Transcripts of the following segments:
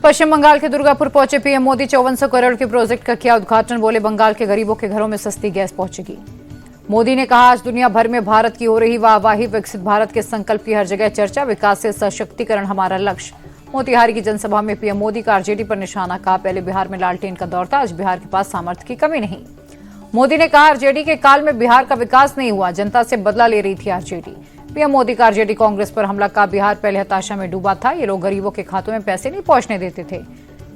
पश्चिम बंगाल के दुर्गापुर पहुंचे पीएम मोदी 5400 करोड़ के प्रोजेक्ट का किया उद्घाटन। बोले बंगाल के गरीबों के घरों में सस्ती गैस पहुंचेगी। मोदी ने कहा आज दुनिया भर में भारत की हो रही वाहवाही, विकसित भारत के संकल्प की हर जगह चर्चा, विकास से सशक्तिकरण हमारा लक्ष्य। मोतिहारी की जनसभा में पीएम मोदी का आरजेडी पर निशाना। कहा पहले बिहार में लालटेन का दौर था, आज बिहार के पास सामर्थ्य की कमी नहीं। मोदी ने कहा आरजेडी के काल में बिहार का विकास नहीं हुआ, जनता से बदला ले रही थी आरजेडी। पीएम मोदी का आरजेडी कांग्रेस पर हमला। का बिहार पहले हताशा में डूबा था, ये लोग गरीबों के खातों में पैसे नहीं पहुंचने देते थे।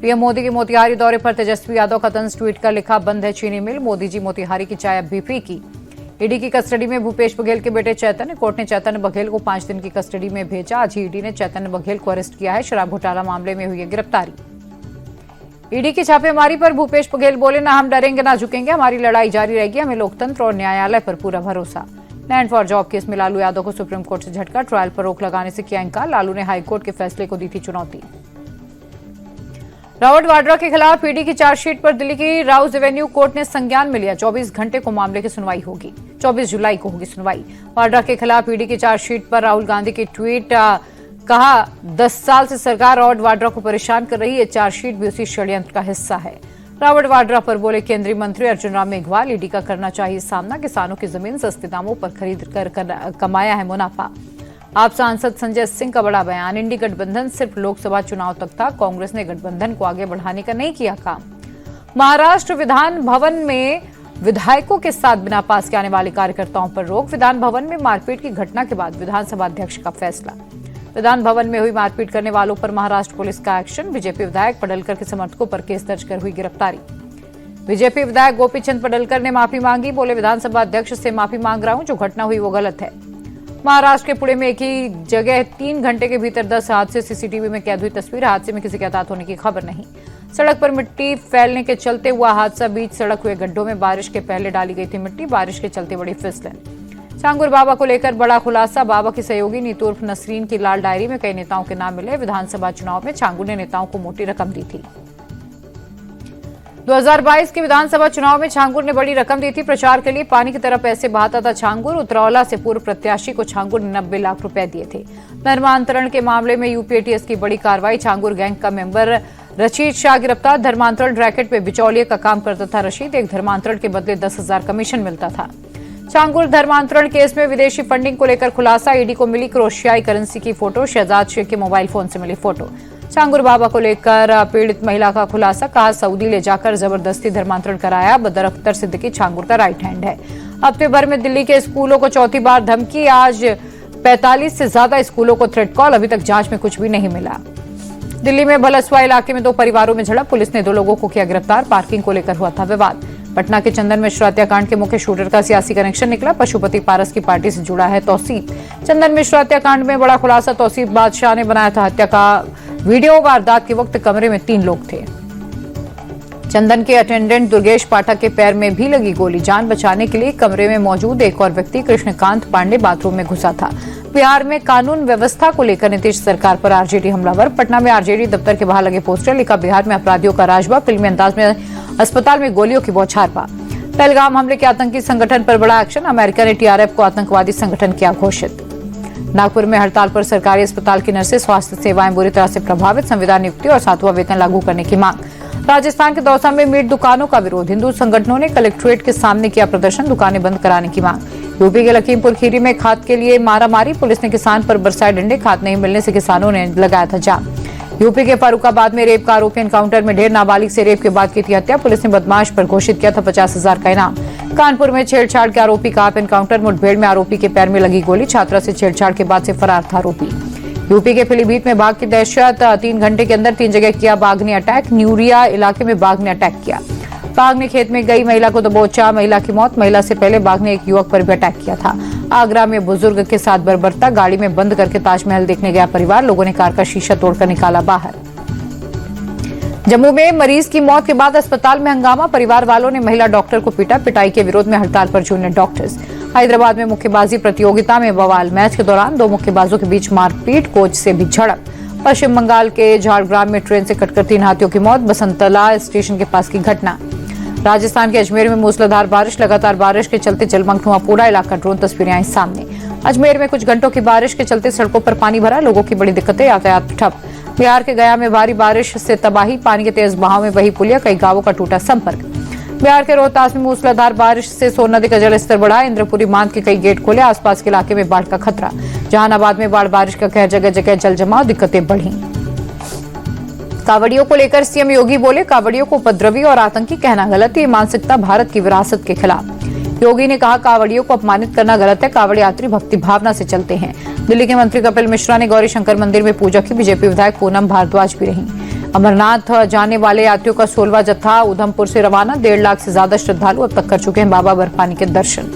पीएम मोदी के मोतिहारी दौरे पर तेजस्वी यादव का तंज ट्वीट कर लिखा, बंद है चीनी मिल, मोदी जी मोतिहारी की चाय अब भी फीकी। ईडी की कस्टडी में भूपेश बघेल के बेटे चैतन्य। कोर्ट ने चैतन्य बघेल को 5 दिन की कस्टडी में भेजा। आज ईडी ने चैतन्य बघेल को अरेस्ट किया है। शराब घोटाला मामले में हुई है गिरफ्तारी। ईडी की छापेमारी पर भूपेश बघेल बोले, ना हम डरेंगे ना झुकेंगे, हमारी लड़ाई जारी रहेगी, हमें लोकतंत्र और न्यायालय पर पूरा भरोसा। लैंड फॉर जॉब केस में लालू यादव को सुप्रीम कोर्ट से झटका। ट्रायल पर रोक लगाने से किया इंकार। लालू ने हाईकोर्ट के फैसले को दी थी चुनौती। रॉबर्ट वाड्रा के खिलाफ ईडी की चार्जशीट पर दिल्ली की राउज एवेन्यू कोर्ट ने संज्ञान में लिया। 24 घंटे को मामले की सुनवाई होगी। 24 जुलाई को होगी सुनवाई। वाड्रा के खिलाफ ईडी की चार्जशीट पर राहुल गांधी की ट्वीट। कहा 10 साल से सरकार रॉबर्ट वाड्रा को परेशान कर रही है, चार्जशीट भी उसी षड्यंत्र का हिस्सा है। रॉबर्ट वाड्रा पर बोले केंद्रीय मंत्री अर्जुन राम मेघवाल, ईडी का करना चाहिए सामना, किसानों की जमीन सस्ते दामों पर खरीद कर कमाया है मुनाफा। आप सांसद संजय सिंह का बड़ा बयान। इंडी गठबंधन सिर्फ लोकसभा चुनाव तक था, कांग्रेस ने गठबंधन को आगे बढ़ाने का नहीं किया काम। महाराष्ट्र विधान भवन में विधायकों के साथ बिना पास के आने वाले कार्यकर्ताओं पर रोक। विधान भवन में मारपीट की घटना के बाद विधानसभा अध्यक्ष का फैसला। विधान भवन में हुई मारपीट करने वालों पर महाराष्ट्र पुलिस का एक्शन। बीजेपी विधायक पडलकर के समर्थकों पर केस दर्ज कर हुई गिरफ्तारी। बीजेपी विधायक गोपीचंद पडलकर ने माफी मांगी। बोले विधानसभा अध्यक्ष से माफी मांग रहा हूं, जो घटना हुई वो गलत है। महाराष्ट्र के पुणे में एक ही जगह 3 घंटे के भीतर 10 हादसे, सीसीटीवी में कैद हुई तस्वीर। हादसे में किसी के हताहत होने की खबर नहीं। सड़क पर मिट्टी फैलने के चलते हुआ हादसा। बीच सड़क हुए गड्ढों में बारिश के पहले डाली गई थी मिट्टी, बारिश के चलते बड़ी फिसलन। छांगुर बाबा को लेकर बड़ा खुलासा। बाबा की सहयोगी नीतू उर्फ नसरीन की लाल डायरी में कई नेताओं के नाम मिले। विधानसभा चुनाव में छांगुर ने नेताओं को मोटी रकम दी थी। 2022 के विधानसभा चुनाव में छांगुर ने बड़ी रकम दी थी। प्रचार के लिए पानी की तरह पैसे बहाता था छांगुर। उतरौला से पूर्व प्रत्याशी को छांगुर ने 90 लाख रुपए दिए थे। धर्मांतरण के मामले में यूपीएटीएस की बड़ी कार्रवाई। छांगुर गैंग का मेंबर रशीद शाह गिरफ्तार। धर्मांतरण रैकेट में बिचौलिए का काम करता था रशीद। एक धर्मांतरण के बदले 10,000 कमीशन मिलता था। छांगुर धर्मांतरण केस में विदेशी फंडिंग को लेकर खुलासा। ईडी को मिली क्रोशियाई करेंसी की फोटो। शहजाद शेख के मोबाइल फोन से मिली फोटो। छांगुर बाबा को लेकर पीड़ित महिला का खुलासा। कहा सऊदी ले जाकर जबरदस्ती धर्मांतरण कराया। बदर अख्तर सिद्दीकी छांगुर का राइट हैंड है। हफ्ते भर में दिल्ली के स्कूलों को चौथी बार धमकी। आज 45 से ज्यादा स्कूलों को थ्रेट कॉल। अभी तक जांच में कुछ भी नहीं मिला। दिल्ली में भलसवा इलाके में 2 परिवारों में झड़प। पुलिस ने 2 लोगों को किया गिरफ्तार। पार्किंग को लेकर हुआ था विवाद। पटना के चंदन मिश्र हत्याकांड के मुख्य शूटर का सियासी कनेक्शन निकला। पशुपति पारस की पार्टी से जुड़ा है तौसीफ। चंदन मिश्र हत्याकांड में बड़ा खुलासा। तौसीफ बादशाह ने बनाया था हत्या का वीडियो। वारदात के वक्त कमरे में 3 लोग थे। चंदन के अटेंडेंट दुर्गेश पाठक के पैर में भी लगी गोली। जान बचाने के लिए कमरे में मौजूद एक और व्यक्ति कृष्णकांत पांडे बाथरूम में घुसा था। बिहार में कानून व्यवस्था को लेकर नीतीश सरकार पर आरजेडी हमलावर। पटना में आरजेडी दफ्तर के बाहर लगे पोस्टर। लिखा बिहार में अपराधियों का राजबा। फिल्मी अंदाज में अस्पताल में गोलियों की बौछार पा। पहलगाम हमले के आतंकी संगठन पर बड़ा एक्शन। अमेरिका ने टीआरएफ को आतंकवादी संगठन किया घोषित। नागपुर में हड़ताल पर सरकारी अस्पताल की नर्सें। स्वास्थ्य सेवाएं बुरी तरह से प्रभावित। संविदा नियुक्ति और 7वां वेतन लागू करने की मांग। राजस्थान के दौसा में मीट दुकानों का विरोध। हिंदू संगठनों ने कलेक्ट्रेट के सामने किया प्रदर्शन। दुकानें बंद कराने की मांग। यूपी के लखीमपुर खीरी में खाद के लिए मारामारी। पुलिस ने किसान पर बरसाए डंडे। खाद नहीं मिलने से किसानों ने लगाया था जाम। यूपी के फारुखाबाद में रेप का आरोपी एनकाउंटर में ढेर। नाबालिग से रेप के बाद की थी हत्या। पुलिस ने बदमाश पर घोषित किया था 50,000 का इनाम। कानपुर में छेड़छाड़ के आरोपी का आप एनकाउंटर। मुठभेड़ में आरोपी के पैर में लगी गोली। छात्रा से छेड़छाड़ के बाद से फरार था आरोपी। यूपी के पीलीभीत में बाघ की दहशत। 3 घंटे के अंदर 3 जगह किया बाघ ने अटैक। न्यूरिया इलाके में बाघ ने अटैक किया। बाघ ने खेत में गई महिला को दबोचा। महिला की मौत। महिला से पहले बाघ ने एक युवक पर भी अटैक किया था। आगरा में बुजुर्ग के साथ बर्बरता। गाड़ी में बंद करके ताजमहल देखने गया परिवार। लोगों ने कार का शीशा तोड़कर निकाला बाहर। जम्मू में मरीज की मौत के बाद अस्पताल में हंगामा। परिवार वालों ने महिला डॉक्टर को पीटा। पिटाई के विरोध में हड़ताल पर जूनियर डॉक्टर्स। हैदराबाद में मुक्केबाजी प्रतियोगिता में बवाल। मैच के दौरान 2 मुक्केबाजों के बीच मारपीट। कोच से भी झड़प। पश्चिम बंगाल के झारग्राम में ट्रेन से कटकर 3 हाथियों की मौत। बसंतला स्टेशन के पास की घटना। राजस्थान के अजमेर में मूसलाधार बारिश। लगातार बारिश के चलते जलमग्न हुआ पूरा इलाका। ड्रोन तस्वीरें आई सामने। अजमेर में कुछ घंटों की बारिश के चलते सड़कों पर पानी भरा। लोगों की बड़ी दिक्कतें। यातायात ठप। बिहार के गया में भारी बारिश से तबाही, पानी के तेज बहाव में बही पुलिया, कई गांवों का टूटा संपर्क। बिहार के रोहतास में मूसलाधार बारिश से सोन नदी का जलस्तर बढ़ा, इंद्रपुरी बांध के कई गेट खोले, आसपास के इलाके में बाढ़ का खतरा। जहानाबाद में बाढ़ बारिश का कहर, जगह जगह जल जमाव, दिक्कतें बढ़ी। कांवड़ियों को लेकर सीएम योगी बोले, कांवड़ियों को उपद्रवी और आतंकी कहना गलत है, ये मानसिकता भारत की विरासत के खिलाफ। योगी ने कहा, कांवड़ियों को अपमानित करना गलत है, कांवड़ यात्री भक्ति भावना से चलते हैं। दिल्ली के मंत्री कपिल मिश्रा ने गौरी शंकर मंदिर में पूजा की, बीजेपी विधायक पूनम भारद्वाज भी रहीं। अमरनाथ जाने वाले यात्रियों का 16वां जत्था उधमपुर से रवाना, 1.5 लाख से ज्यादा श्रद्धालु अब तक कर चुके हैं बाबा बर्फानी के दर्शन।